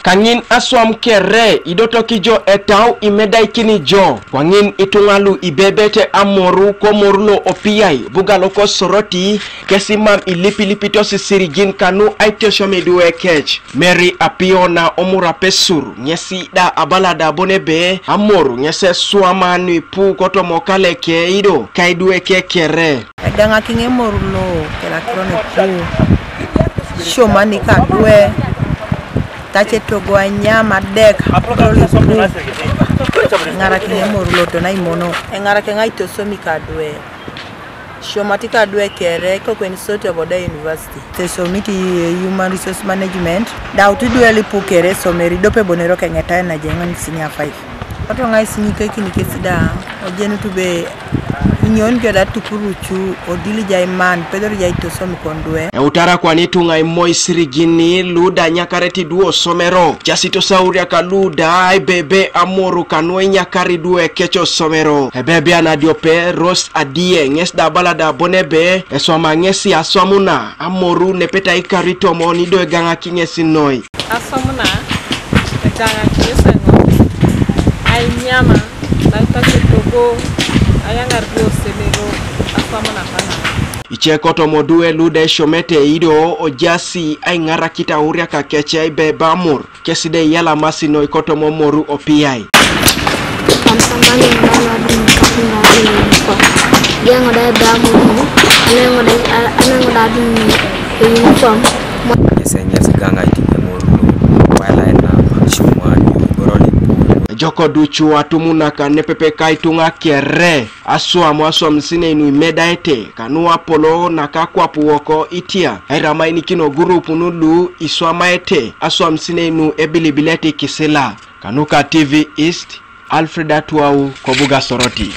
Kangin aswam kere idoto kijo etau imeda ikini jo. Kwangin itungalu ibebete Amoru komorulo opiyai bugaloko soroti kesimam ilipilipito sisirigin kanu Aitosiom Idwe kech. Mary apiona omura pesur nyesi da abalada bonebe Amoru nyese suamanu ipu koto mokale ke ido kaidwe ke kere. Danga kinge morulo kela krone pu shomani kadwe tache togo nyama dek Engaraki kinge morulo to na imono Engaraki Aitosiom kadwe shomati kadwe kere ko kwen sote boda university te somiti human resource management da utudwe lipu kere someri dope bonero kengeta na jengan senior 5 oto ngai sinyike kinike sida ojenu tube nyon gada tukuruchu odili jaiman pedro Aitosiom kondwe utara kwa nitunga imoi sirigini luda nyakareti duo somero jasito Auriak luda Aibebe Amoru kanwe nyakari duo kecho somero Aibebe anadiope rost adie ngesda balada bonebe eswama ngesi aswamuna Amoru nepeta ikarito monido Engaraki ngesi noi aswamuna Engaraki yesengo ainyama na utache togo ayangardio semero aswamuna pana Ichekoto modue lude shomete ido ojasi Engaraki Auriak keche Aibebe Amoru keside yala masino ikoto momoru opiyai Samsambali ngala dum kapinga ko dia ngoda Amoru anengoda dum uniform nyese ganga Amoru wala ena shumani boroli Joko duchu atumuna kanepepe kaitunga kere aswam sine inu medaete kanu apolo nakakwa puwoko itia airama inikino gurupu nulu iswamaete aswam sine inu ebilibileti kisela kanuka TV East Alfreda Tuau Kobuga Soroti.